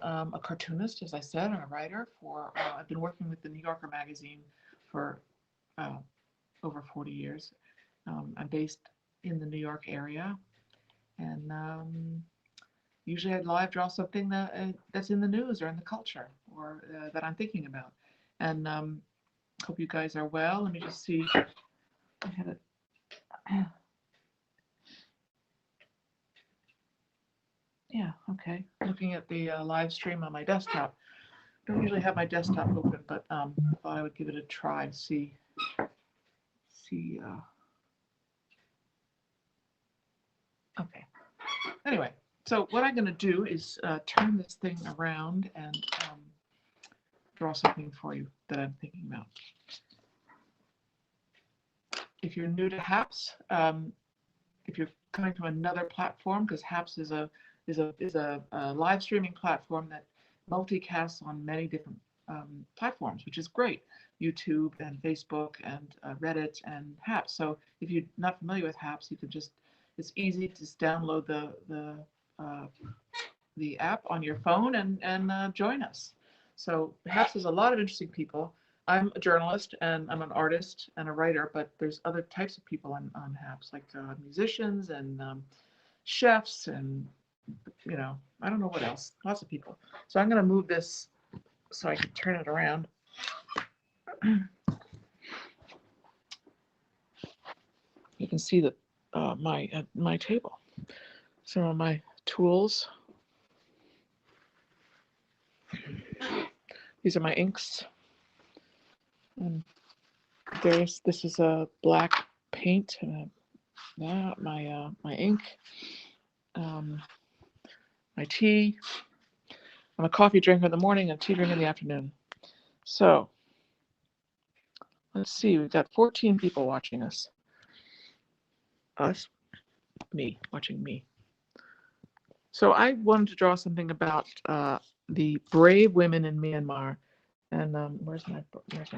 a cartoonist, as I said, and a writer for, I've been working with the New Yorker magazine for over 40 years. I'm based in the New York area, and usually I live draw something that's in the news or in the culture or that I'm thinking about. And hope you guys are well. Let me just see. I had it. Yeah, okay. Looking at the live stream on my desktop. Don't usually have my desktop open, but thought I would give it a try to see. Okay. Anyway, so what I'm going to do is turn this thing around and draw something for you that I'm thinking about. If you're new to HAPS, if you're coming from another platform, because HAPS is a live streaming platform that multicasts on many different platforms, which is great. YouTube and Facebook and Reddit and HAPS. So if you're not familiar with HAPS, you can it's easy to just download the app on your phone and join us. So HAPS is a lot of interesting people. I'm a journalist and I'm an artist and a writer, but there's other types of people on HAPS, like musicians and chefs and, I don't know what else, lots of people. So I'm going to move this so I can turn it around. You can see that my table. Some of my tools. These are my inks. And this is a black paint. My ink. My tea. I'm a coffee drinker in the morning and a tea drinker in the afternoon. So let's see. We've got 14 people watching us. Me, watching me. So I wanted to draw something about the brave women in Myanmar. And where's my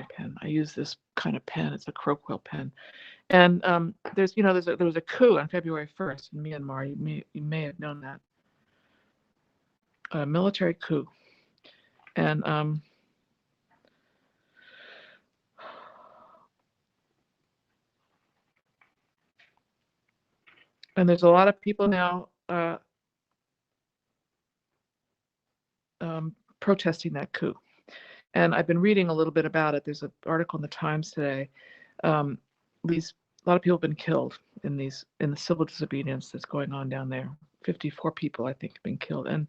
pen? I use this kind of pen. It's a crow-quill pen. And there was a coup on February 1st in Myanmar. You may have known that. A military coup. And there's a lot of people now protesting that coup. And I've been reading a little bit about it. There's an article in the Times today. A lot of people have been killed in the civil disobedience that's going on down there. 54 people, I think, have been killed. And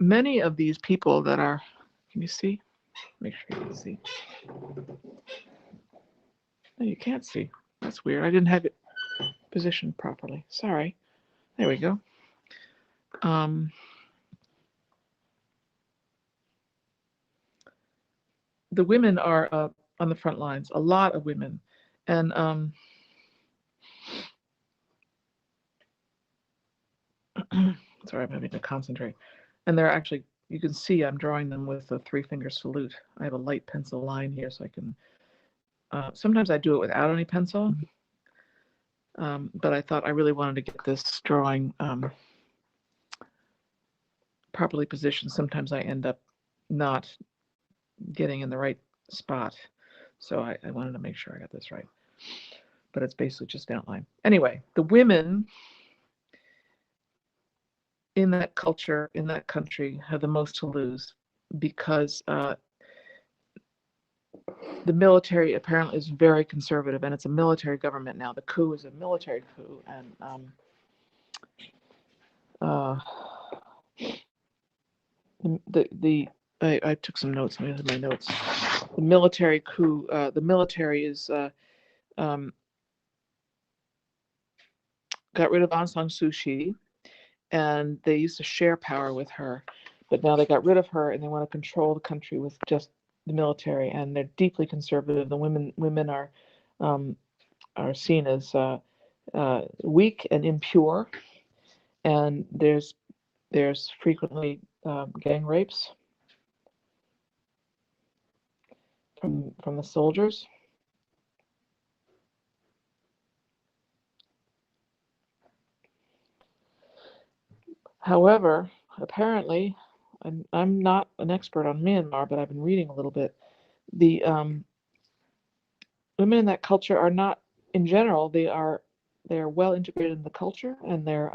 many of these people that are, can you see? Make sure you can see. No, you can't see. That's weird. I didn't have it positioned properly. Sorry. There we go. The women are on the front lines, a lot of women. And sorry, I'm having to concentrate. And they're actually, you can see I'm drawing them with a 3-finger salute. I have a light pencil line here so I can, sometimes I do it without any pencil. But I thought I really wanted to get this drawing properly positioned. Sometimes I end up not getting in the right spot. So I wanted to make sure I got this right. But it's basically just outline. Anyway, the women in that culture, in that country, have the most to lose because the military apparently is very conservative, and it's a military government now. The coup is a military coup, and I took some notes. Let me look at my notes. The military coup. The military is got rid of Aung San Suu Kyi, and they used to share power with her, but now they got rid of her, and they want to control the country with just the military, and they're deeply conservative. The women are seen as weak and impure, and there's frequently gang rapes from the soldiers. However, apparently, I'm not an expert on Myanmar, but I've been reading a little bit. The women in that culture are not, in general, they're well integrated in the culture, and they're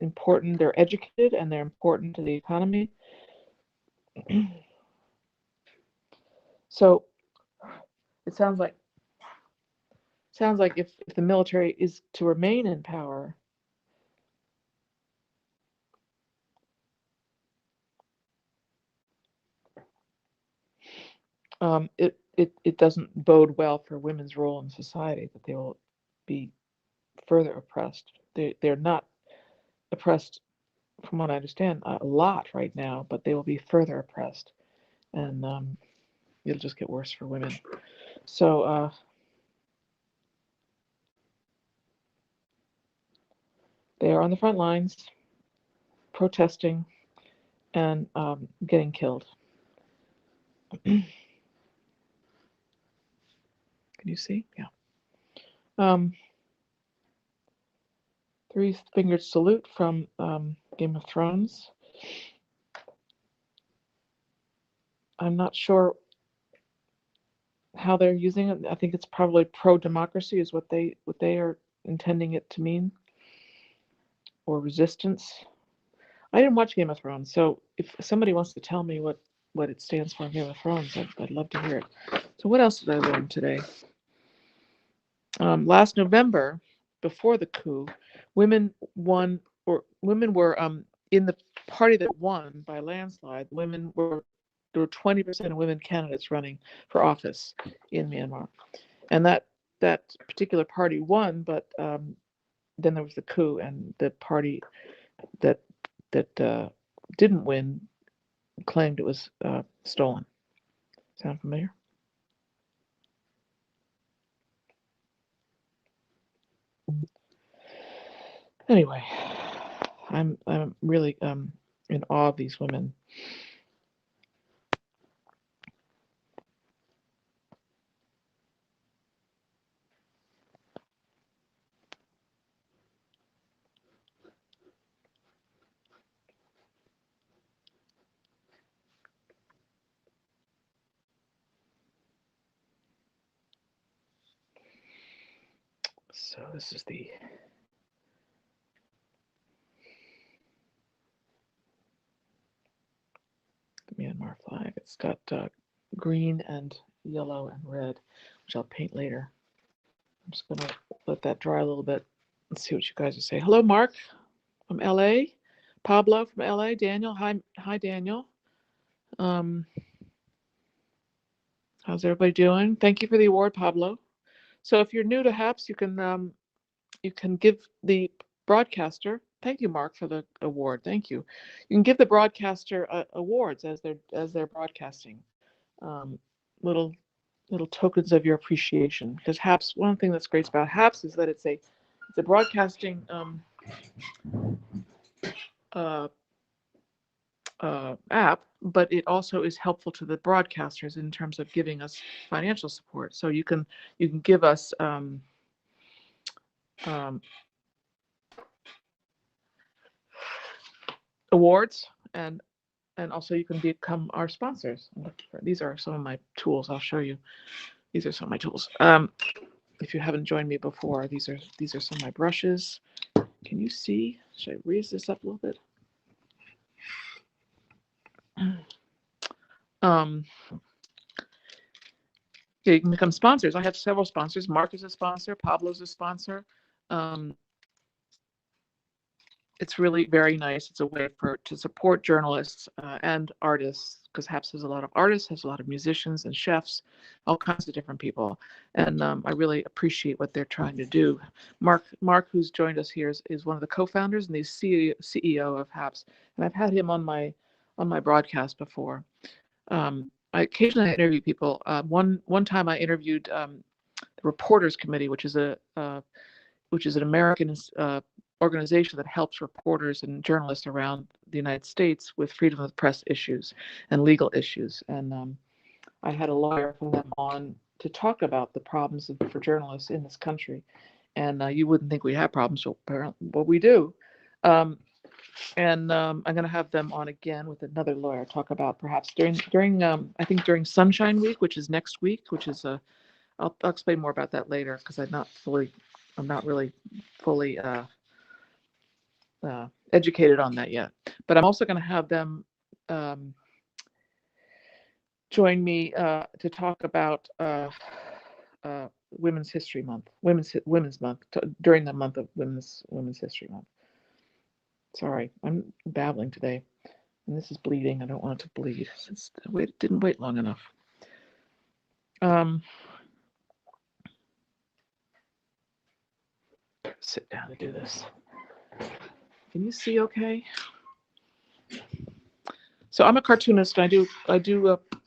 important. They're educated, and they're important to the economy. So it sounds like if the military is to remain in power, it doesn't bode well for women's role in society, that they will be further oppressed. They're not oppressed, from what I understand, a lot right now, but they will be further oppressed, and it'll just get worse for women. So they are on the front lines, protesting and getting killed. Can you see? Yeah. Three-fingered salute from Game of Thrones. I'm not sure how they're using it. I think it's probably pro-democracy is what they are intending it to mean, or resistance. I didn't watch Game of Thrones, so if somebody wants to tell me what it stands for in Game of Thrones, I'd love to hear it. So what else did I learn today? Last November, before the coup, women were in the party that won by a landslide. There were 20% of women candidates running for office in Myanmar, and that particular party won. But then there was the coup, and the party that didn't win claimed it was stolen. Sound familiar? Anyway, I'm really in awe of these women. So this is the Myanmar flag. It's got green and yellow and red, which I'll paint later. I'm just gonna let that dry a little bit and see what you guys are saying. Hello, Mark from LA, Pablo from LA, Daniel. Hi, Daniel. How's everybody doing? Thank you for the award, Pablo. So if you're new to HAPS, you can give the broadcaster. Thank you, Mark, for the award. Thank you. You can give the broadcaster awards as they're broadcasting. Little tokens of your appreciation, because HAPS. One thing that's great about HAPS is that it's a broadcasting app, but it also is helpful to the broadcasters in terms of giving us financial support. So you can give us awards, and also you can become our sponsors. These are some of my tools. I'll show you. These are some of my tools. If you haven't joined me before, these are some of my brushes. Can you see? Should I raise this up a little bit? Yeah, you can become sponsors. I have several sponsors. Mark is a sponsor. Pablo's a sponsor. It's really very nice. It's a way to support journalists and artists, because HAPS has a lot of artists, has a lot of musicians and chefs, all kinds of different people. And I really appreciate what they're trying to do. Mark, who's joined us here, is one of the co-founders and the CEO of HAPS. And I've had him on my broadcast before. I occasionally interview people. One time I interviewed the Reporters Committee, which is an American organization that helps reporters and journalists around the United States with freedom of the press issues and legal issues. And I had a lawyer from them on to talk about the problems for journalists in this country. And you wouldn't think we have problems, but we do. And I'm going to have them on again with another lawyer, talk about perhaps during I think during Sunshine Week, which is next week, which is I'll explain more about that later because I'm not really fully educated on that yet. But I'm also going to have them join me to talk about Women's History Month, Women's Month, during the month of Women's History Month. Sorry, I'm babbling today, and this is bleeding. I don't want it to bleed since it didn't wait long enough. Sit down to do this. Can you see okay? So I'm a cartoonist. I do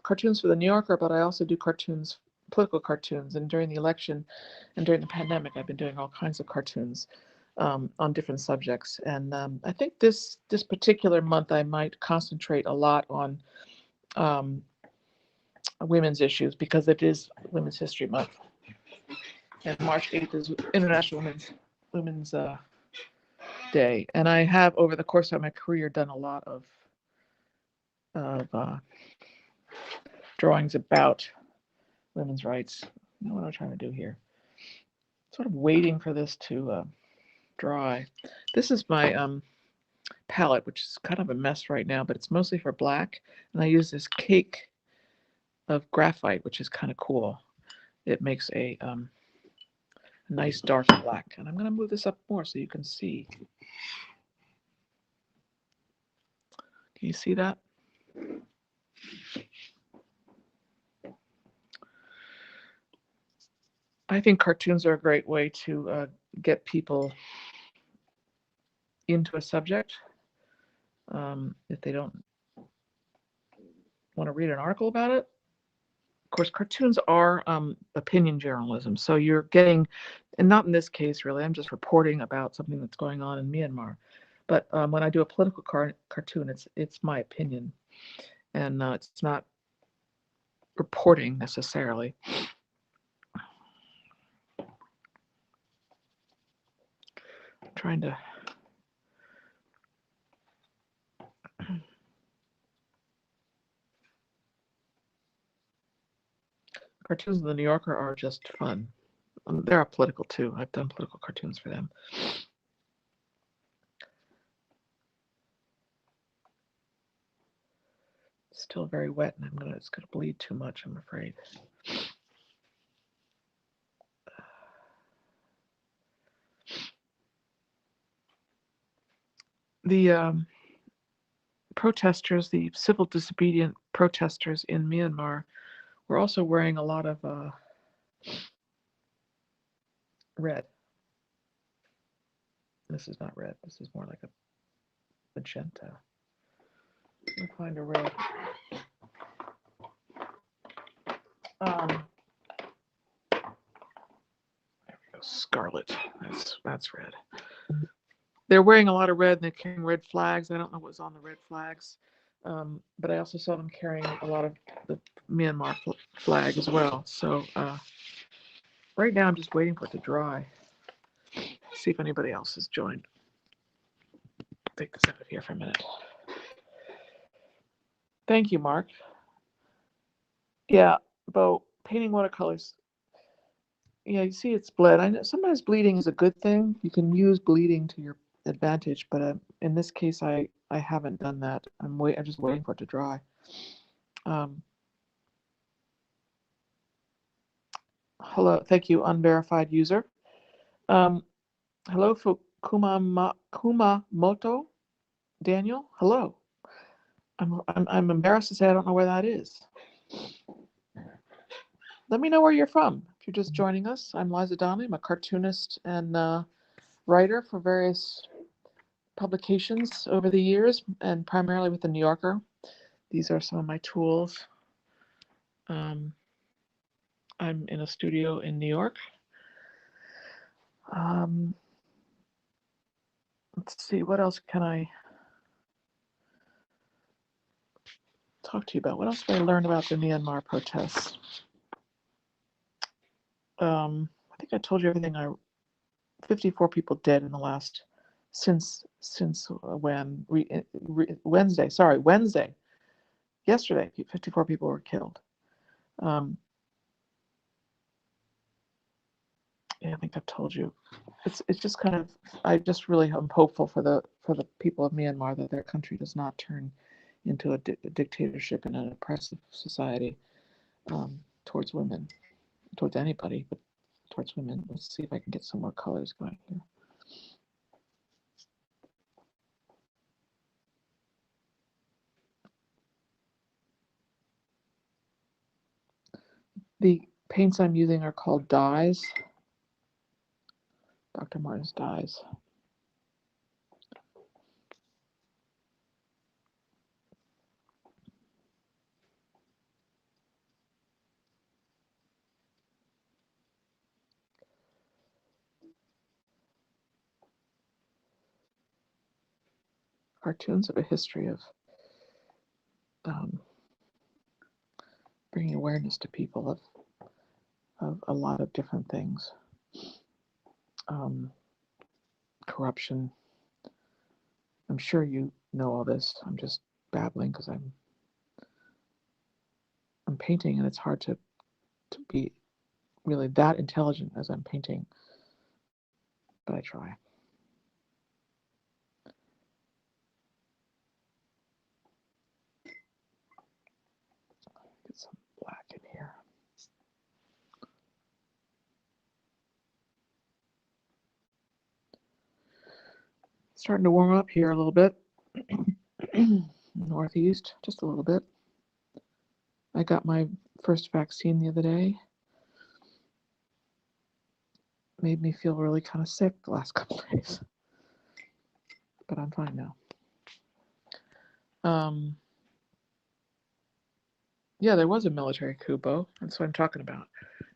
cartoons for the New Yorker, but I also do cartoons, political cartoons. And during the election and during the pandemic, I've been doing all kinds of cartoons on different subjects. And I think this particular month I might concentrate a lot on women's issues because it is Women's History Month. And March 8th is International Women's Day. And I have, over the course of my career, done a lot of drawings about women's rights. You know what I'm trying to do here? Sort of waiting for this to dry. This is my palette, which is kind of a mess right now, but it's mostly for black. And I use this cake of graphite, which is kind of cool. It makes a nice dark black. And I'm going to move this up more so you can see. Can you see that? I think cartoons are a great way to get people into a subject. If they don't want to read an article about it. Of course, cartoons are opinion journalism. So you're getting, and not in this case really, I'm just reporting about something that's going on in Myanmar. But when I do a political cartoon, it's my opinion. And it's not reporting necessarily. I'm trying to cartoons in the New Yorker are just fun. They're political too. I've done political cartoons for them. Still very wet, and it's gonna bleed too much, I'm afraid. The protesters, the civil disobedient protesters in Myanmar, were also wearing a lot of red. This is not red. This is more like a magenta. Let me find a red. There we go. Scarlet. That's red. They're wearing a lot of red and they're carrying red flags. I don't know what was on the red flags, but I also saw them carrying a lot of the Myanmar flag as well. So right now I'm just waiting for it to dry. See if anybody else has joined. Take this out of here for a minute. Thank you, Mark. Yeah, Bo, painting watercolors. Yeah, you see it's bled. I know sometimes bleeding is a good thing. You can use bleeding to your advantage, but in this case, I haven't done that. I'm just waiting for it to dry. Hello, thank you, unverified user. Hello for Kumamoto, Daniel. Hello. I'm embarrassed to say I don't know where that is. Let me know where you're from. If you're just joining us, I'm Liza Donnelly. I'm a cartoonist and writer for various publications over the years, and primarily with the New Yorker. These are some of my tools. I'm in a studio in New York. Let's see, what else can I talk to you about? What else did I learn about the Myanmar protests? I think I told you everything. 54 people dead in the last since when Wednesday, yesterday, 54 people were killed. Yeah, I think I've told you. It's just kind of, I just really am hopeful for the people of Myanmar that their country does not turn into a dictatorship and an oppressive society towards women, towards anybody, but towards women. Let's see if I can get some more colors going here. The paints I'm using are called dyes. Dr. Martin's dyes. Cartoons have a history of bringing awareness to people of a lot of different things. Corruption. I'm sure you know all this. I'm just babbling because I'm painting, and it's hard to be really that intelligent as I'm painting, but I try. Get some black in here. Starting to warm up here a little bit. Northeast, just a little bit. I got my first vaccine the other day. Made me feel really kind of sick the last couple of days, but I'm fine now. Yeah, there was a military coup, Bo. That's what I'm talking about.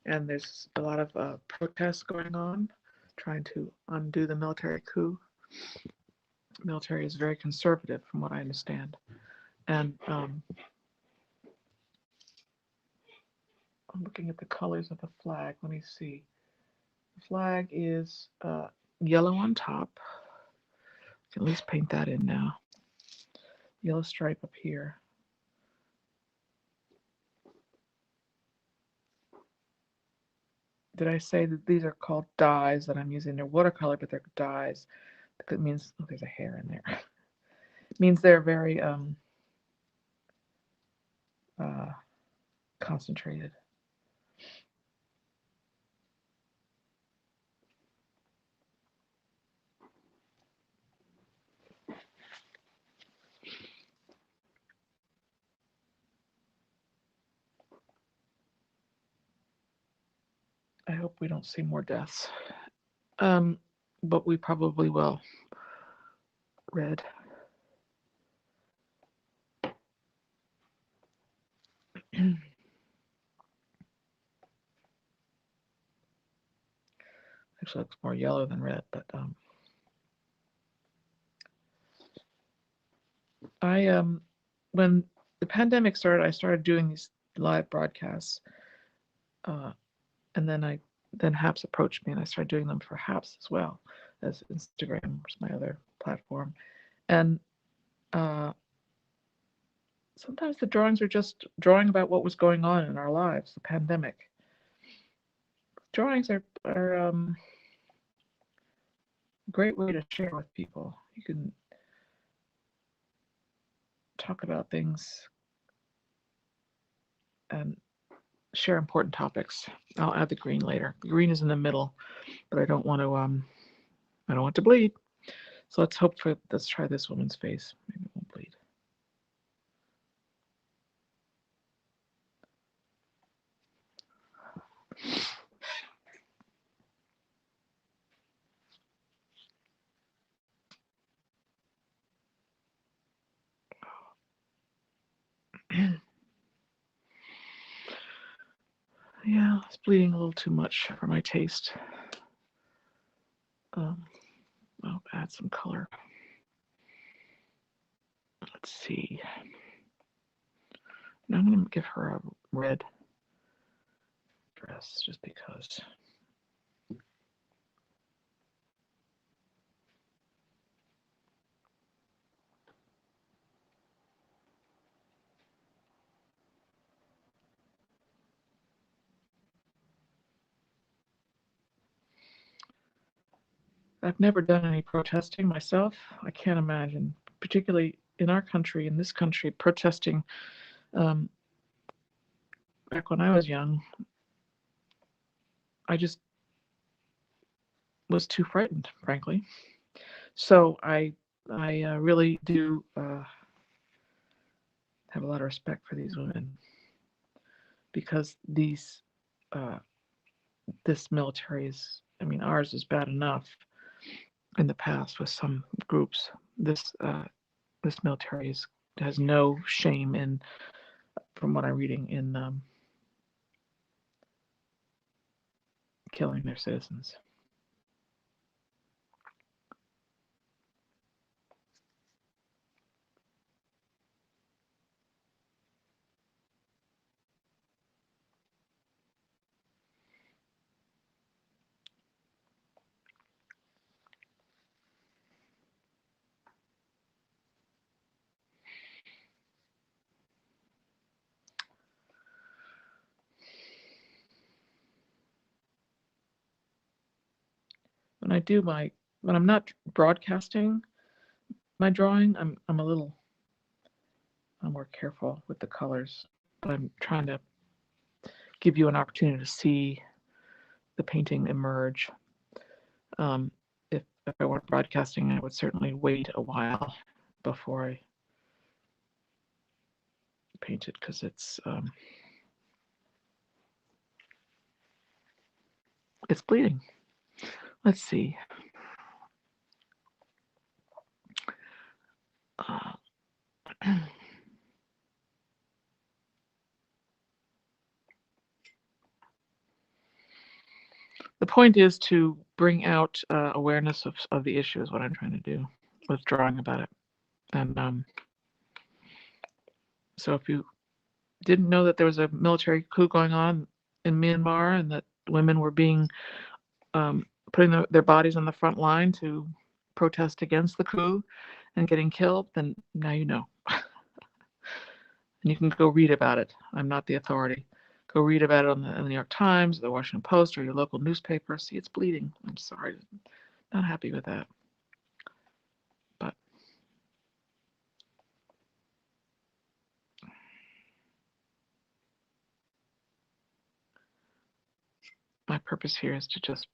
And there's a lot of protests going on, trying to undo the military coup. The military is very conservative, from what I understand. And I'm looking at the colors of the flag. Let me see. The flag is yellow on top. I can at least paint that in now. Yellow stripe up here. Did I say that these are called dyes that I'm using? They're watercolor, but they're dyes. That means, oh, there's a hair in there. It means they're very concentrated. I hope we don't see more deaths. But we probably will. Red. Actually looks more yellow than red, but when the pandemic started, I started doing these live broadcasts, and then Haps approached me, and I started doing them for Haps as well as Instagram, which is my other platform, and sometimes the drawings are just drawing about what was going on in our lives, the pandemic. Drawings are a great way to share with people. You can talk about things and share important topics. I'll add the green later. The green is in the middle, but I don't want to bleed. So let's try this woman's face. Maybe it won't bleed. Yeah, it's bleeding a little too much for my taste. I'll add some color. Let's see. Now I'm going to give her a red dress just because. I've never done any protesting myself. I can't imagine, particularly in our country, in this country, protesting. Um, Back when I was young, I just was too frightened, frankly. So I really do have a lot of respect for these women because uh, this military is. I mean, ours is bad enough in the past with some groups. This military has no shame in, from what I'm reading, in killing their citizens. When I do when I'm not broadcasting my drawing, I'm more careful with the colors. But I'm trying to give you an opportunity to see the painting emerge. Um, if I weren't broadcasting, I would certainly wait a while before I paint it because it's bleeding. Let's see. Uh, the point is to bring out awareness of the issue is what I'm trying to do with drawing about it. And so if you didn't know that there was a military coup going on in Myanmar and that women were being putting their bodies on the front line to protest against the coup and getting killed, then now you know. And you can go read about it. I'm not the authority. Go read about it on the New York Times, the Washington Post, or your local newspaper. See, it's bleeding. I'm sorry. Not happy with that. But my purpose here is to just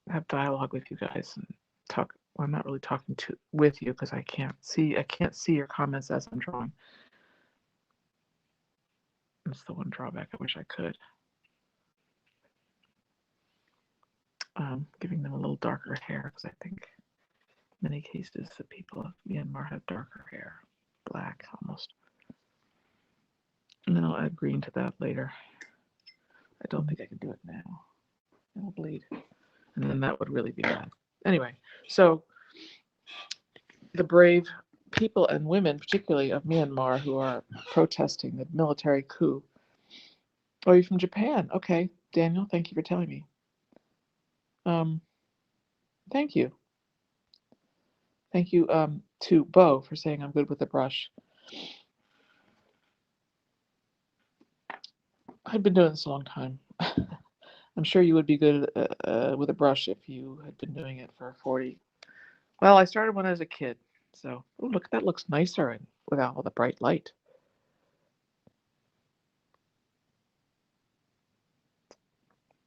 have dialogue with you guys and talk. Well, I'm not really talking with you because I can't see your comments as I'm drawing. That's the one drawback. I wish I could. Giving them a little darker hair because I think in many cases the people of Myanmar have darker hair, black almost. And then I'll add green to that later. I don't think I can do it now. It'll bleed. And then that would really be bad. Anyway, so the brave people and women, particularly of Myanmar, who are protesting the military coup. Oh, you're from Japan. Okay, Daniel, thank you for telling me. Thank you. Thank you to Bo for saying I'm good with the brush. I've been doing this a long time. I'm sure you would be good with a brush if you had been doing it for 40. Well, I started when I was a kid. So, oh, look, that looks nicer and without all the bright light.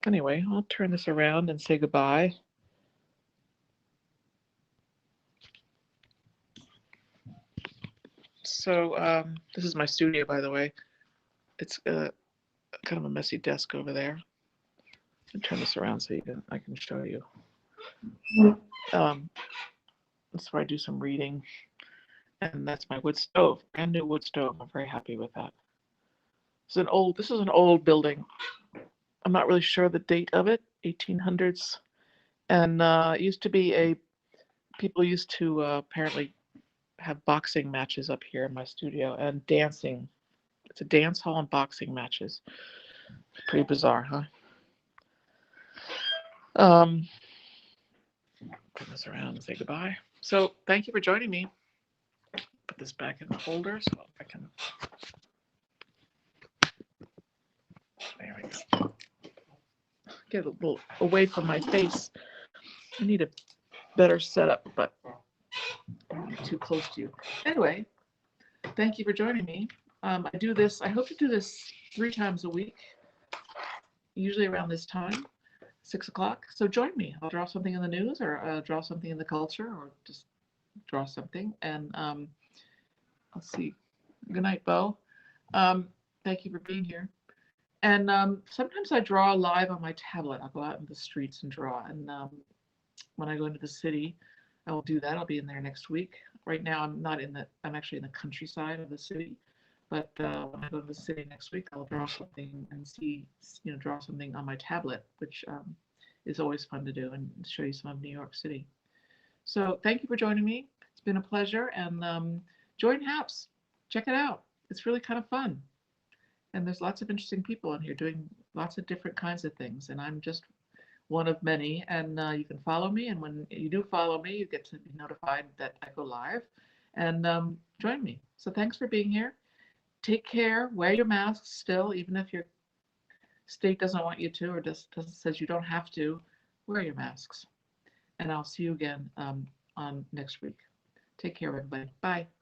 Anyway, I'll turn this around and say goodbye. So, this is my studio, by the way. It's kind of a messy desk over there. I'll turn this around so I can show you. That's where I do some reading. And that's my wood stove, brand new wood stove. I'm very happy with that. This is an old building. I'm not really sure the date of it, 1800s. And it used to be people used to apparently have boxing matches up here in my studio and dancing. It's a dance hall and boxing matches. Pretty bizarre, huh? Turn this around and say goodbye. So thank you for joining me. Put this back in the holder so I can. There we go. Get a little away from my face. I need a better setup, but I'm not too close to you. Anyway, thank you for joining me. I do this, I hope to do this 3 times a week, usually around this time, 6 o'clock. So join me. I'll draw something in the news or draw something in the culture or just draw something. And let's see. Good night, Bo. Thank you for being here. And sometimes I draw live on my tablet. I'll go out in the streets and draw. And when I go into the city, I will do that. I'll be in there next week. Right now, I'm actually in the countryside of the city. But when I go to the city next week, I'll draw something and draw something on my tablet, which is always fun to do and show you some of New York City. So thank you for joining me. It's been a pleasure. And join HAPS. Check it out. It's really kind of fun. And there's lots of interesting people in here doing lots of different kinds of things. And I'm just one of many. And you can follow me. And when you do follow me, you get to be notified that I go live. And join me. So thanks for being here. Take care. Wear your masks still, even if your state doesn't want you to or just says you don't have to. Wear your masks. And I'll see you again on next week. Take care, everybody. Bye.